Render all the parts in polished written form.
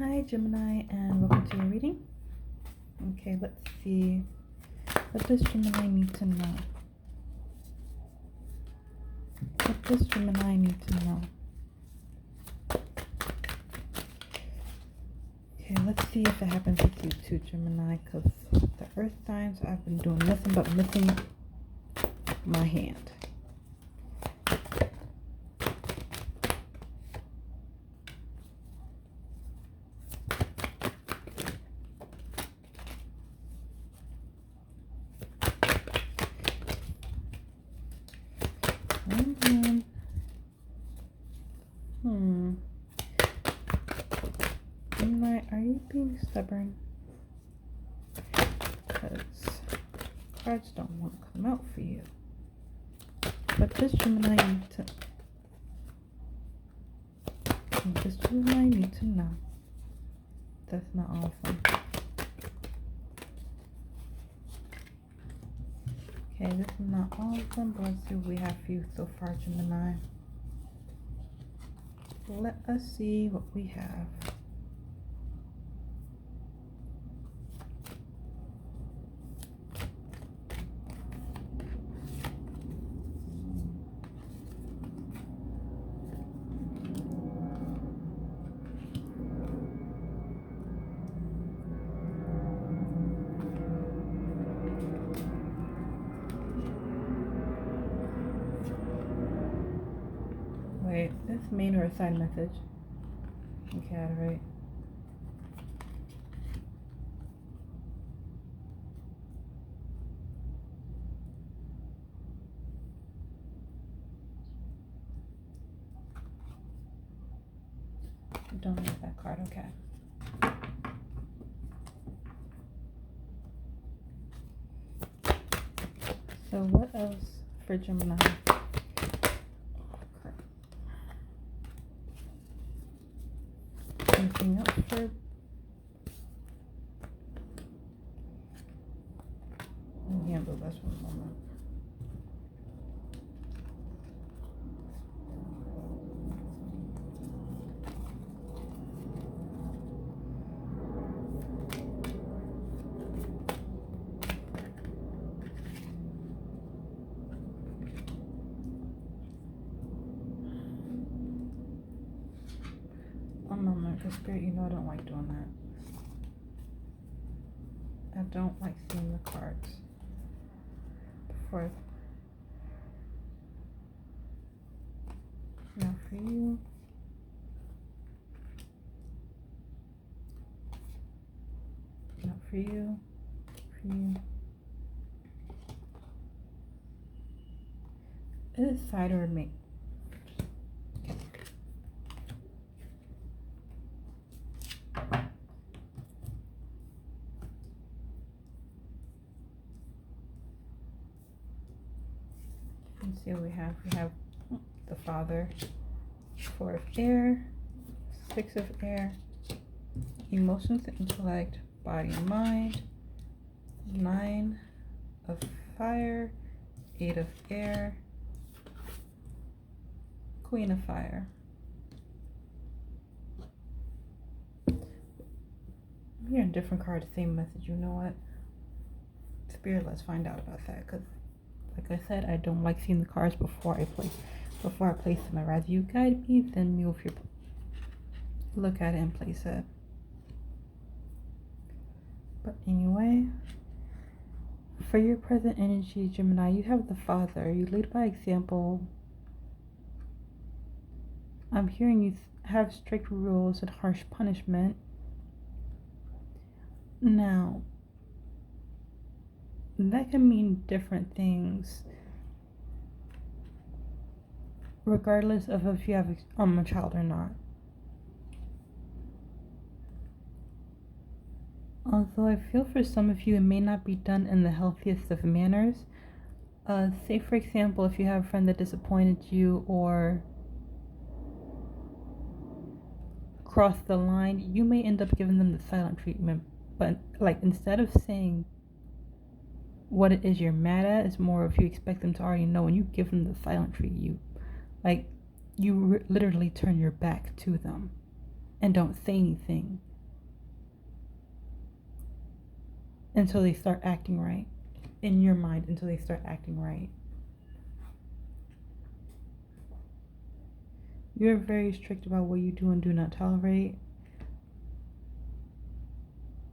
Hi Gemini, and welcome to your reading. Okay, let's see. What does Gemini need to know? What does Gemini need to know? Okay, let's see if it happens with you too, Gemini, because the earth signs, I've been doing nothing but missing my hand. Gemini, are you being stubborn? Because cards don't want to come out for you. But does Gemini need to... Does Gemini need to know? That's not all of them. Okay, this is not all of them, but let's see what we have for you so far, Gemini. Let us see what we have. Wait, this main or a side message? Okay, I got it right. Don't need that card, okay. So what else for Gemini? Anything else for... Let me handle this one moment. One moment, because Spirit, you know I don't like doing that. I don't like seeing the cards before. Not for you. Not for you. For you. Is it side or me? Let's see what we have. We have the Father, 4 of air, 6 of air, emotions and intellect, body and mind, 9 of fire, 8 of air, Queen of fire. I'm hearing different cards, same message. You know what? Spirit, let's find out about that, because like I said, I don't like seeing the cards before I place them. I'd rather you guide me than me if you look at it and place it. But anyway, for your present energy, Gemini, you have the Father. You lead by example. I'm hearing you have strict rules and harsh punishment. Now, that can mean different things regardless of if you have a child or not. Although I feel for some of you it may not be done in the healthiest of manners. Say for example, if you have a friend that disappointed you or crossed the line, you may end up giving them the silent treatment. But like, instead of saying what it is you're mad at, it's more if you expect them to already know, and you give them the silent treat, you literally turn your back to them and don't say anything until they start acting right. In your mind, until they start acting right. You're very strict about what you do and do not tolerate.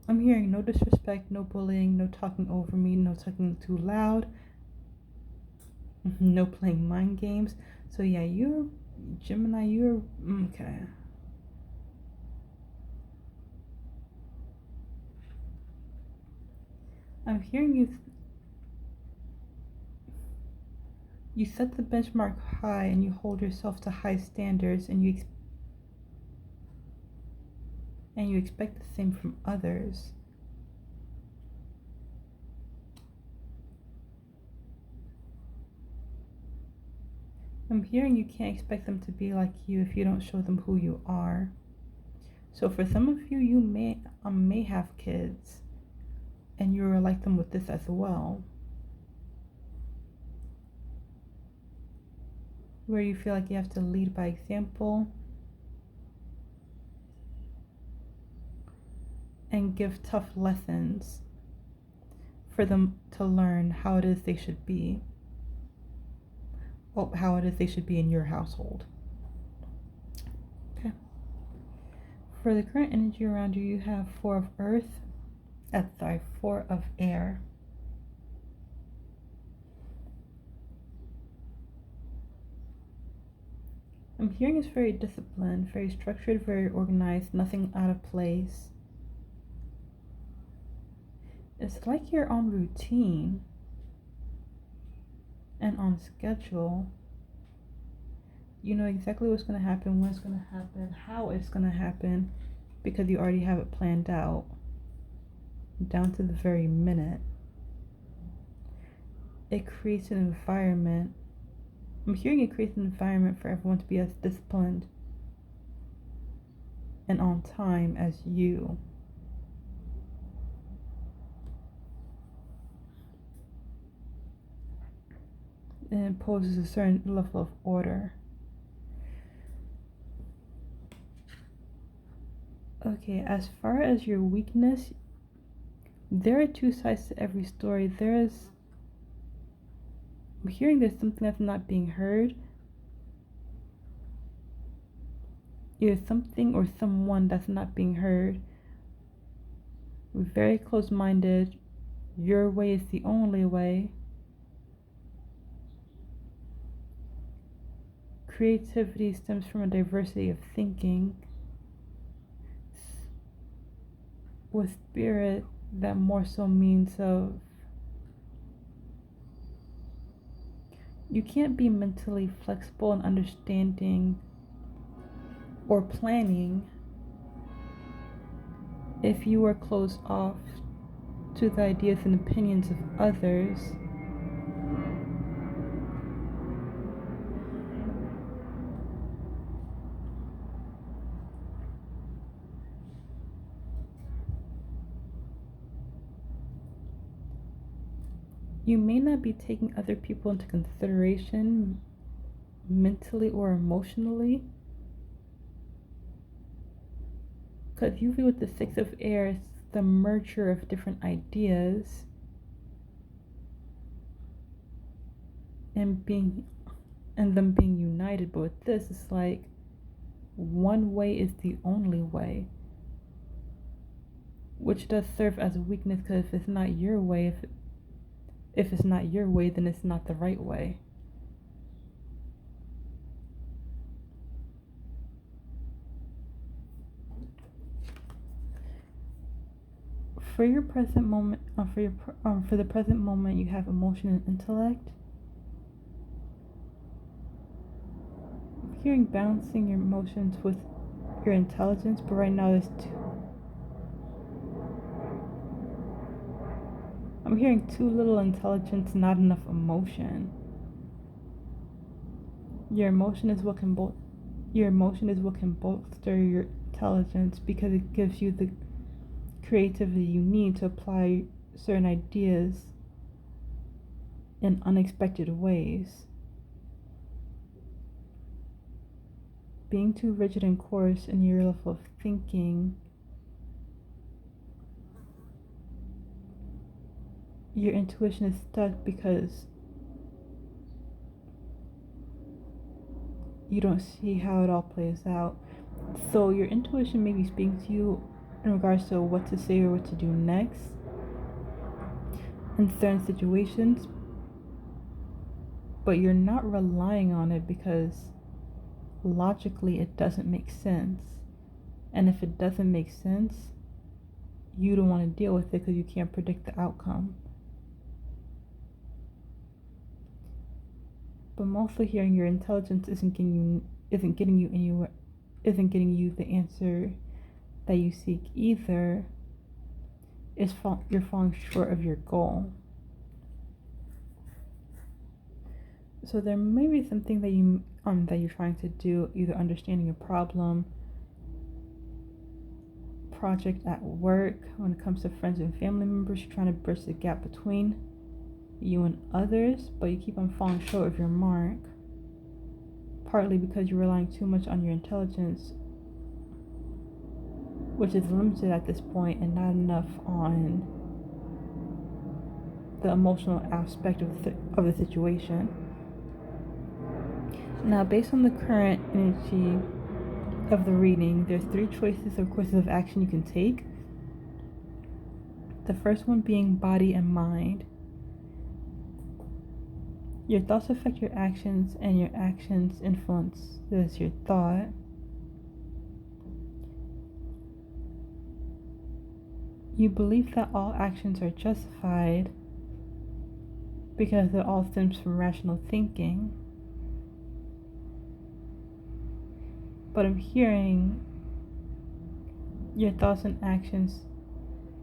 I'm hearing no disrespect, no bullying, no talking over me, no talking too loud, no playing mind games. So yeah, you're Gemini, you're okay. I'm hearing you set the benchmark high and you hold yourself to high standards, and you expect the same from others. I'm hearing you can't expect them to be like you if you don't show them who you are. So for some of you, you may have kids, and you're like them with this as well, where you feel like you have to lead by example and give tough lessons for them to learn how it is they should be. Well, how it is they should be in your household. Okay. For the current energy around you, you have 4 of earth. 4 of air. I'm hearing it's very disciplined, very structured, very organized, nothing out of place. It's like you're on routine and on schedule. You know exactly what's going to happen, when it's going to happen, how it's going to happen, because you already have it planned out down to the very minute. It creates an environment. I'm hearing it creates an environment for everyone to be as disciplined and on time as you. And it poses a certain level of order. Okay, as far as your weakness, there are 2 sides to every story. I'm hearing there's something that's not being heard. Either something or someone that's not being heard. Very close-minded. Your way is the only way. Creativity stems from a diversity of thinking. With spirit, that more so means of you can't be mentally flexible and understanding or planning if you are closed off to the ideas and opinions of others. You may not be taking other people into consideration mentally or emotionally, because usually with the 6 of air, it's the merger of different ideas and them being united. But with this, it's like one way is the only way, which does serve as a weakness, because if it's not your way, if it's not your way, then it's not the right way. For your present moment, for the present moment, you have emotion and intellect. I'm hearing balancing your emotions with your intelligence, but right now there's 2. I'm hearing too little intelligence, not enough emotion. Your emotion is what can bolster your intelligence, because it gives you the creativity you need to apply certain ideas in unexpected ways. Being too rigid and coarse in your level of thinking your intuition is stuck because you don't see how it all plays out. So your intuition may be speaking to you in regards to what to say or what to do next in certain situations, but you're not relying on it because logically it doesn't make sense. And if it doesn't make sense, you don't want to deal with it because you can't predict the outcome. But mostly hearing your intelligence isn't getting you the answer that you seek either. You're falling short of your goal. So there may be something that you're trying to do, either understanding a problem, project at work, when it comes to friends and family members, you're trying to bridge the gap between you and others, but you keep on falling short of your mark, partly because you're relying too much on your intelligence, which is limited at this point, and not enough on the emotional aspect of the situation. Now, based on the current energy of the reading, there's 3 choices or courses of action you can take. The first one being body and mind. Your thoughts affect your actions, and your actions influence your thought. You believe that all actions are justified because it all stems from rational thinking. But I'm hearing your thoughts and actions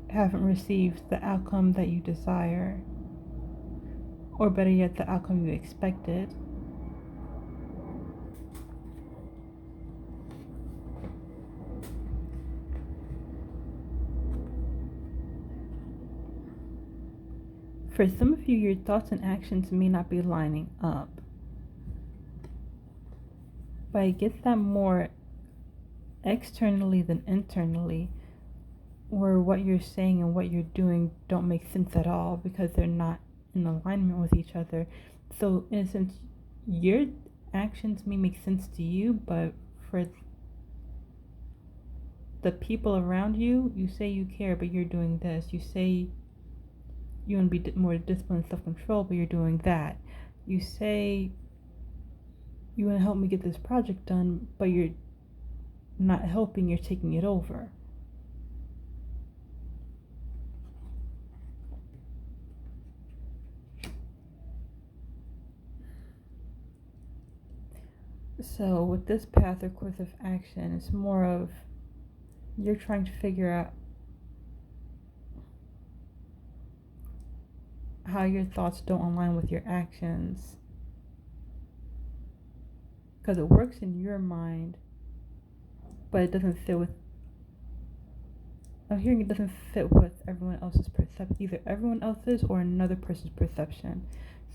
haven't received the outcome that you desire, or better yet, the outcome you expected. For some of you, your thoughts and actions may not be lining up. But I get that more externally than internally, where what you're saying and what you're doing don't make sense at all because they're not in alignment with each other. So in a sense, your actions may make sense to you, but for the people around you, you say you care, but you're doing this. You say you want to be more disciplined and self-control, but you're doing that. You say you want to help me get this project done, but you're not helping, you're taking it over. So with this path or course of action, it's more of you're trying to figure out how your thoughts don't align with your actions, because it works in your mind, but it doesn't fit with, I'm hearing it doesn't fit with everyone else's perception, either everyone else's or another person's perception.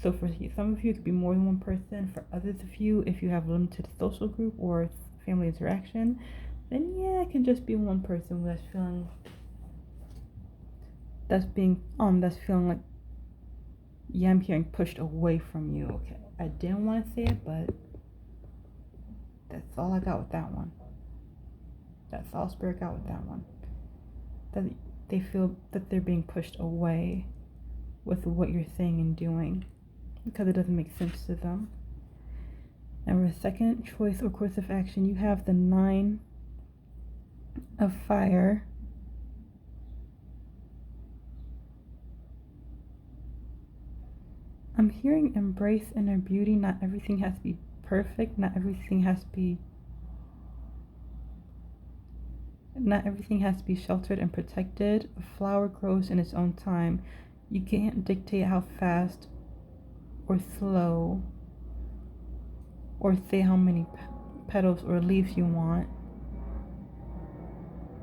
So for some of you, it could be more than one person. For others of you, if you have a limited social group or family interaction, then yeah, it can just be one person that's feeling like, yeah, I'm hearing pushed away from you. Okay, I didn't want to say it, but that's all I got with that one. That's all Spirit got with that one. That they feel that they're being pushed away with what you're saying and doing because it doesn't make sense to them. And for the second choice or course of action, you have the 9 of Fire. I'm hearing embrace inner beauty. Not everything has to be perfect. Not everything has to be sheltered and protected. A flower grows in its own time. You can't dictate how fast or slow or say how many petals or leaves you want.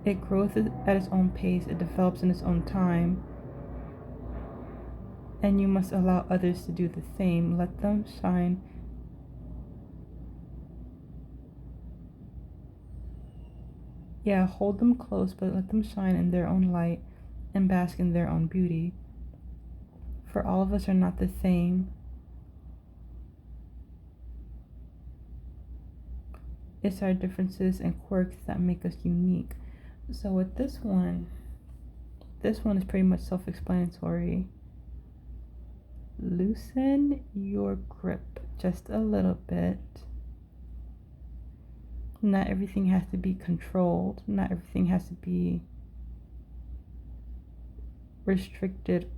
It grows at its own pace. It develops in its own time. And you must allow others to do the same. Let them shine. Yeah, hold them close, but let them shine in their own light and bask in their own beauty. for all of us are not the same. It's our differences and quirks that make us unique. So with this one is pretty much self-explanatory. Loosen your grip just a little bit. Not everything has to be controlled. Not everything has to be restricted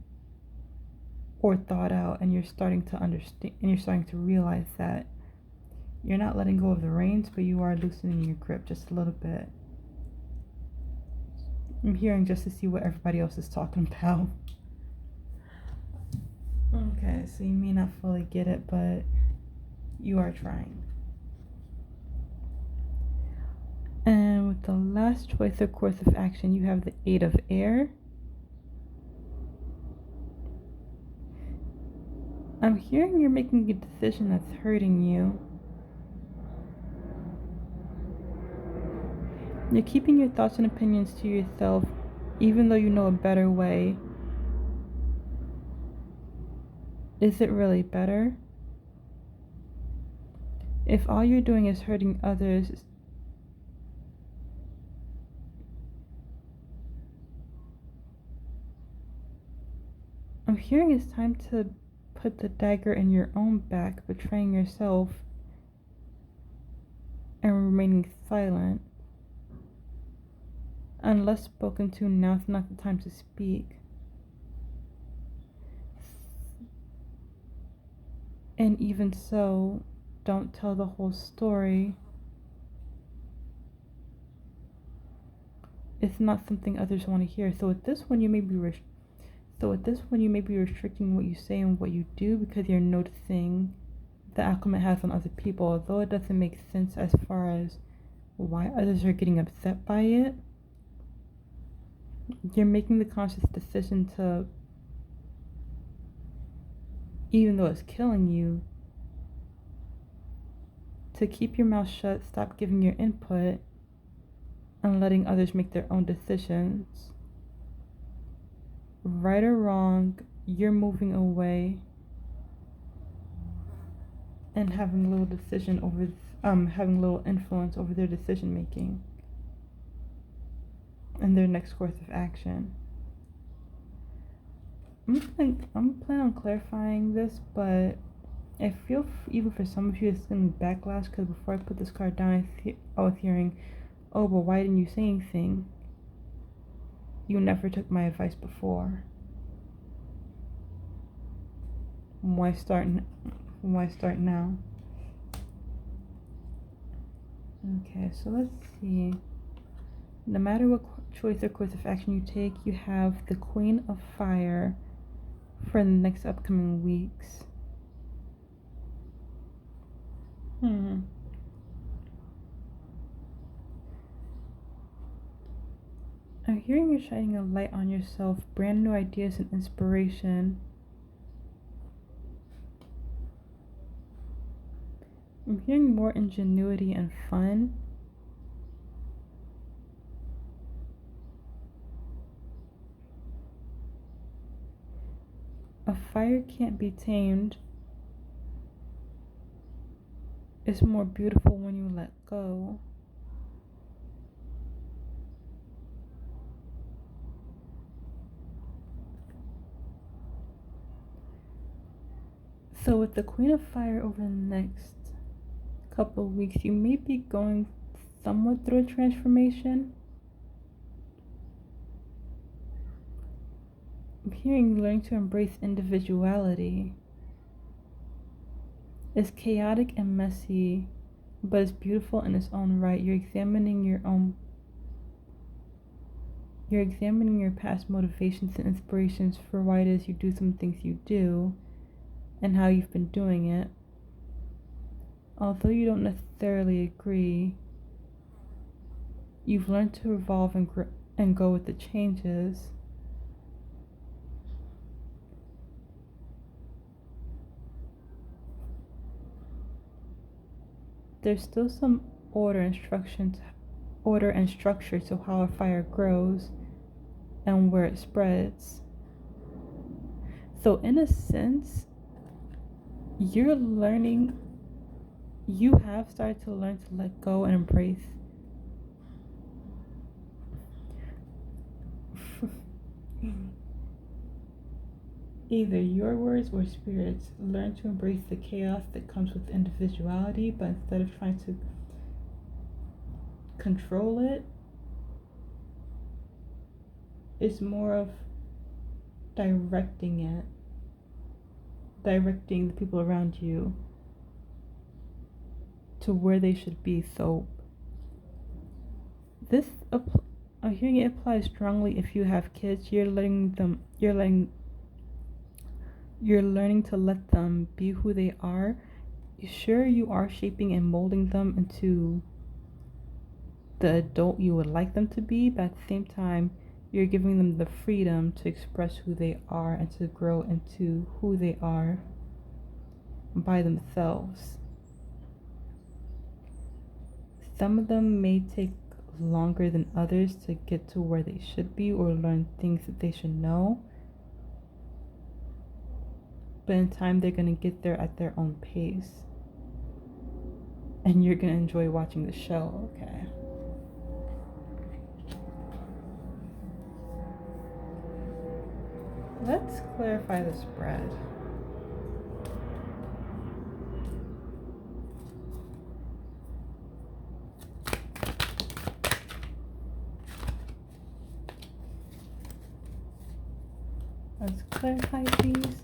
or thought out, and you're starting to understand, and you're starting to realize that you're not letting go of the reins, but you are loosening your grip just a little bit. I'm hearing just to see what everybody else is talking about. Okay, so you may not fully get it, but you are trying. And with the last choice or course of action, you have the 8 of air. I'm hearing you're making a decision that's hurting you. You're keeping your thoughts and opinions to yourself, even though you know a better way. Is it really better? If all you're doing is hurting others, I'm hearing it's time to put the dagger in your own back, betraying yourself and remaining silent. Unless spoken to, now's not the time to speak. And even so, don't tell the whole story. It's not something others want to hear. So with this one, you may be restricting what you say and what you do because you're noticing the outcome it has on other people, although it doesn't make sense as far as why others are getting upset by it. You're making the conscious decision to, even though it's killing you, to keep your mouth shut, stop giving your input, and letting others make their own decisions. Right or wrong, you're moving away and having a little influence over their decision making and their next course of action. I'm planning on clarifying this, but I feel even for some of you it's going to be backlash, because before I put this card down, I was hearing, oh, but why didn't you say anything? You never took my advice before. Why start now? Okay, so let's see. No matter what choice or course of action you take, you have the Queen of Fire for the next upcoming weeks. I'm hearing you're shining a light on yourself, brand new ideas and inspiration. I'm hearing more ingenuity and fun. A fire can't be tamed. It's more beautiful when you let go. So with the Queen of Fire over the next couple of weeks, you may be going somewhat through a transformation. I'm hearing learning to embrace individuality. It's chaotic and messy, but it's beautiful in its own right. You're examining your past motivations and inspirations for why it is you do some things you do and how you've been doing it. Although you don't necessarily agree, you've learned to evolve and go with the changes. There's still some order and structure to how a fire grows and where it spreads. So in a sense, you're learning, you have started to learn to let go and embrace either your words or spirits. Learn to embrace the chaos that comes with individuality, but instead of trying to control it, it's more of directing it, directing the people around you to where they should be. So this I'm hearing it applies strongly if you have kids. You're learning to let them be who they are. Sure, you are shaping and molding them into the adult you would like them to be, but at the same time, you're giving them the freedom to express who they are and to grow into who they are by themselves. Some of them may take longer than others to get to where they should be or learn things that they should know. But in time, they're going to get there at their own pace. And you're going to enjoy watching the show, okay? Let's clarify the spread. Let's clarify these.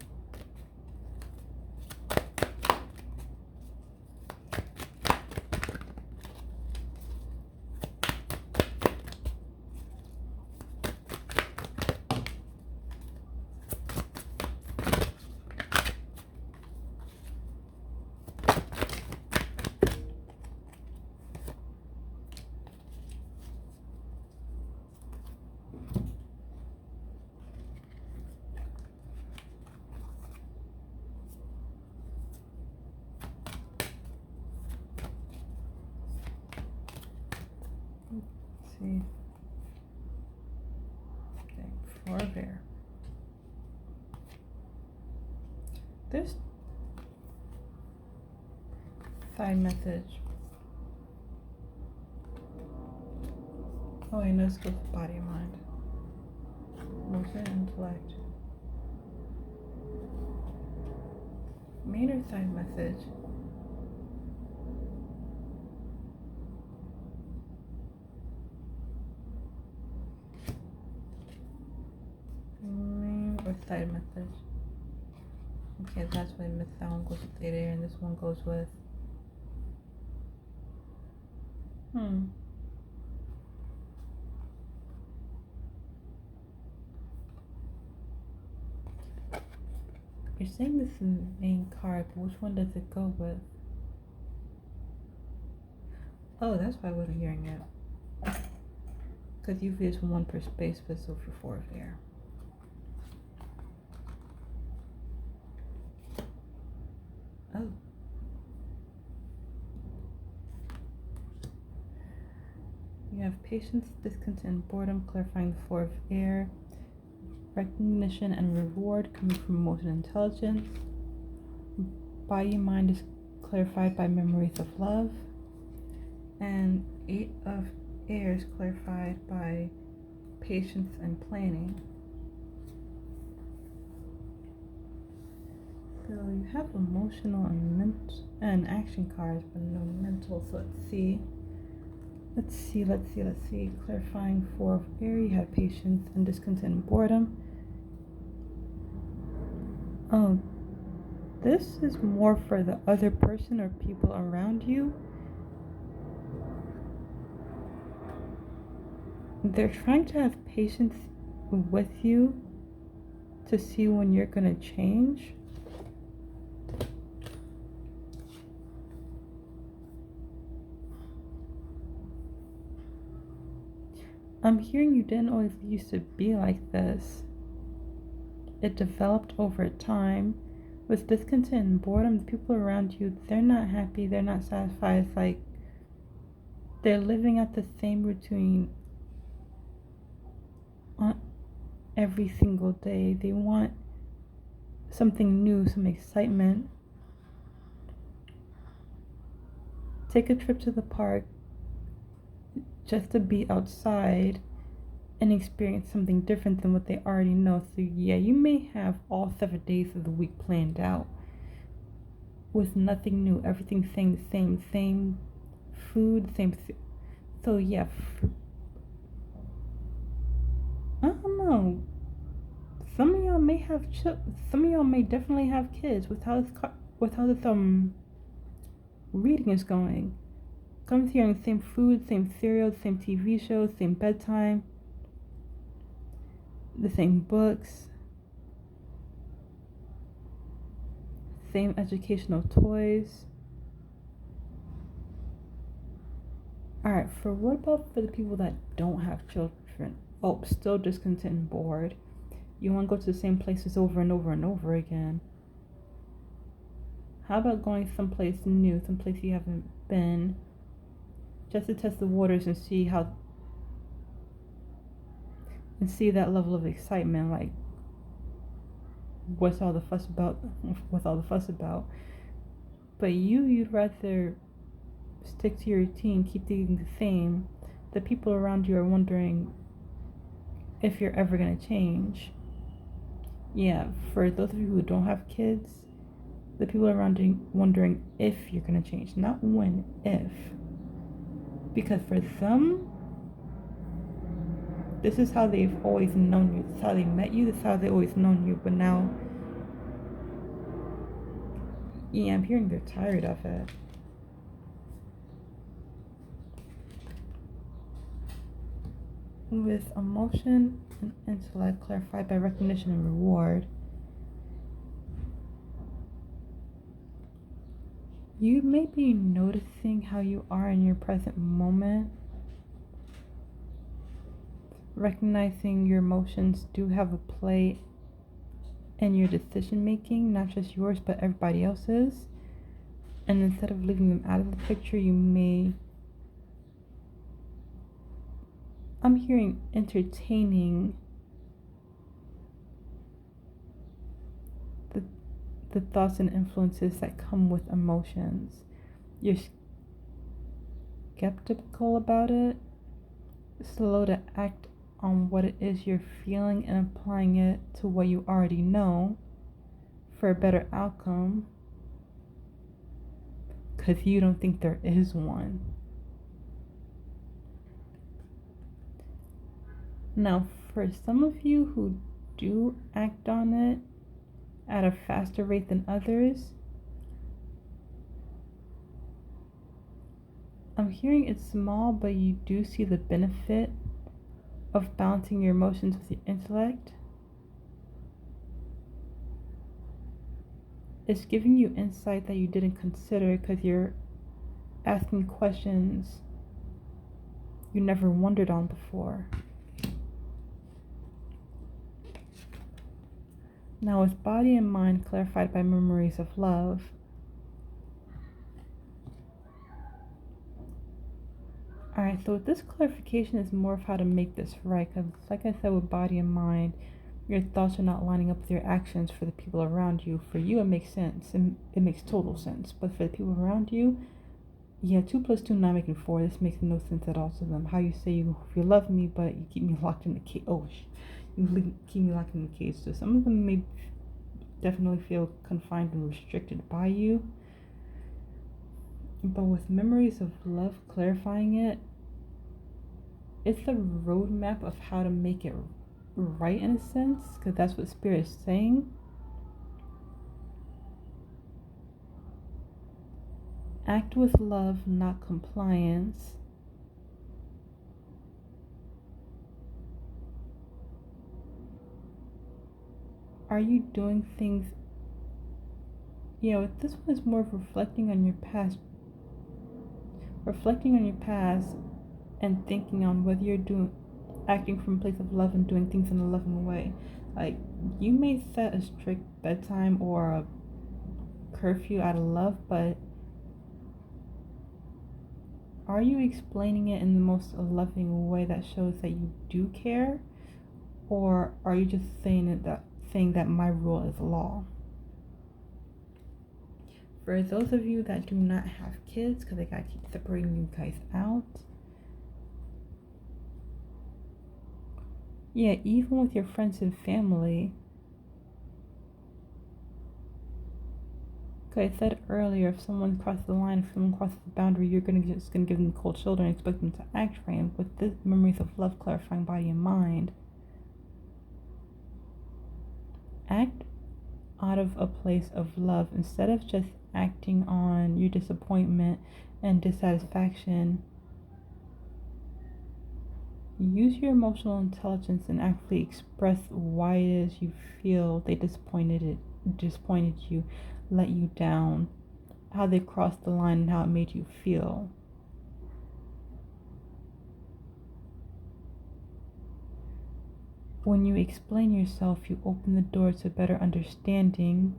See. Okay, for there. This side message. Oh, I know this goes with body and mind. Emotion, intellect. Main or side message. Main or side message. Okay, that's why that one goes with 8 and this one goes with You're saying this is the main card, but which one does it go with? Oh, that's why I wasn't hearing it. Because usually it's one per space, but so for 4 of air. Oh. You have patience, discontent, boredom, clarifying the 4 of air. Recognition and reward coming from emotion and intelligence. Body and mind is clarified by memories of love. And 8 of air is clarified by patience and planning. So you have emotional and action cards, but no mental. So let's see. Clarifying 4 of air, you have patience and discontent and boredom. Oh, this is more for the other person or people around you. They're trying to have patience with you to see when you're going to change. I'm hearing you didn't always used to be like this. It developed over time. With discontent and boredom, the people around you, they're not happy, they're not satisfied. It's like they're living at the same routine on every single day. They want something new, some excitement. Take a trip to the park just to be outside and experience something different than what they already know. So yeah, you may have all 7 days of the week planned out with nothing new, everything staying the same food, so yeah, I don't know. Some of y'all may have some of y'all may definitely have kids with how this reading is going. Comes here in the same food, same cereal, same TV shows, same bedtime, the same books, same educational toys. Alright, what about for the people that don't have children? Oh, still discontent and bored. You want to go to the same places over and over and over again. How about going someplace new, someplace you haven't been, just to test the waters and see that level of excitement, like what's all the fuss about? But you'd rather stick to your routine, keep things the same. The people around you are wondering if you're ever gonna change. Yeah, for those of you who don't have kids, the people around you wondering if you're gonna change, not when, if. Because for some, this is how they've always known you. This is how they met you. This is how they've always known you. But now, yeah, I'm hearing they're tired of it. With emotion and intellect clarified by recognition and reward, you may be noticing how you are in your present moment, recognizing your emotions do have a play in your decision making, not just yours but everybody else's. And instead of leaving them out of the picture, you may, I'm hearing, entertaining the thoughts and influences that come with emotions. You're skeptical about it, slow to act on what it is you're feeling and applying it to what you already know for a better outcome, because you don't think there is one. Now, for some of you who do act on it at a faster rate than others, I'm hearing it's small, but you do see the benefit of balancing your emotions with your intellect. It's giving you insight that you didn't consider because you're asking questions you never wondered on before. Now, with body and mind clarified by memories of love, alright, so this clarification is more of how to make this right, because like I said, with body and mind, your thoughts are not lining up with your actions for the people around you. For you, it makes sense, and it makes total sense, but for the people around you, yeah, 2 plus 2 not making 4. This makes no sense at all to them. How you say you love me, but you keep me locked in the cage. You keep me locked in the cage. So some of them may definitely feel confined and restricted by you. But with memories of love clarifying it, it's a roadmap of how to make it right in a sense, because that's what Spirit is saying. Act with love, not compliance. Are you doing things? This one is more of reflecting on your past. And thinking on whether you're acting from a place of love and doing things in a loving way. Like, you may set a strict bedtime or a curfew out of love, but are you explaining it in the most loving way that shows that you do care? Or are you just saying that my rule is law? For those of you that do not have kids, because I gotta keep separating you guys out. Yeah, even with your friends and family. Like I said earlier, if someone crosses the line, if someone crosses the boundary, you're just gonna give them cold shoulder and expect them to act right. And with this memories of love clarifying body and mind, act out of a place of love instead of just acting on your disappointment and dissatisfaction. Use your emotional intelligence and actively express why it is you feel they disappointed you, let you down, how they crossed the line, and how it made you feel. When you explain yourself, you open the door to better understanding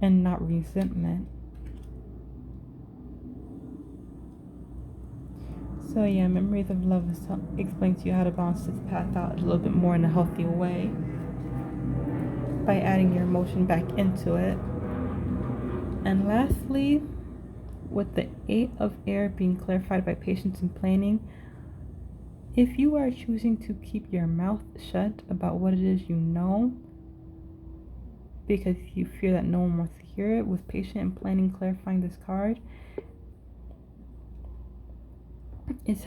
and not resentment. So yeah, memories of love explains to you how to balance this path out a little bit more in a healthy way by adding your emotion back into it. And lastly, with the 8 of air being clarified by patience and planning, if you are choosing to keep your mouth shut about what it is you know because you fear that no one wants to hear it, with patient and planning clarifying this card, is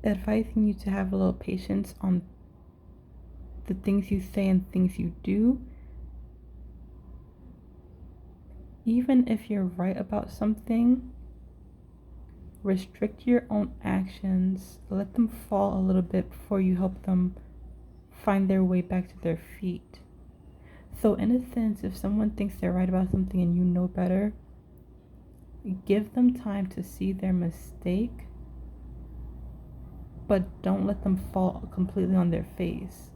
advising you to have a little patience on the things you say and things you do. Even if you're right about something, restrict your own actions. Let them fall a little bit before you help them find their way back to their feet. So in a sense, if someone thinks they're right about something and you know better, give them time to see their mistake, but don't let them fall completely on their face.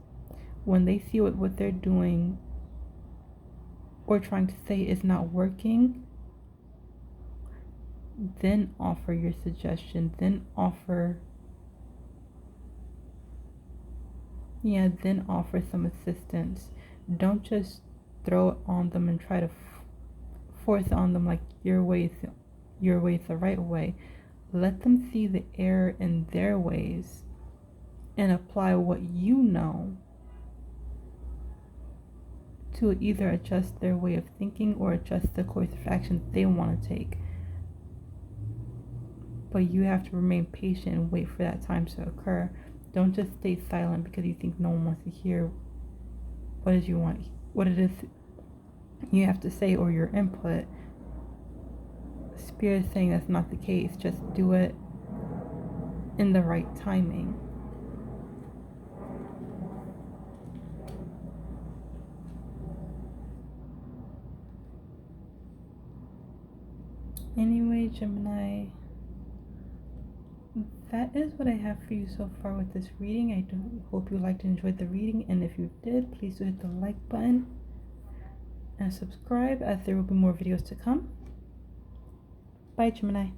When they see what they're doing or trying to say is not working, then offer your suggestion, then offer some assistance. Don't just throw it on them and try to force on them like your way is the right way. Let them see the error in their ways and apply what you know to either adjust their way of thinking or adjust the course of action they want to take. But you have to remain patient and wait for that time to occur. Don't just stay silent because you think no one wants to hear what it is you have to say or your input. Spirit is saying that's not the case. Just do it in the right timing. Anyway, Gemini, that is what I have for you so far with this reading. I do hope you liked and enjoyed the reading, and if you did, please do hit the like button and subscribe, as there will be more videos to come. Bye, Gemini.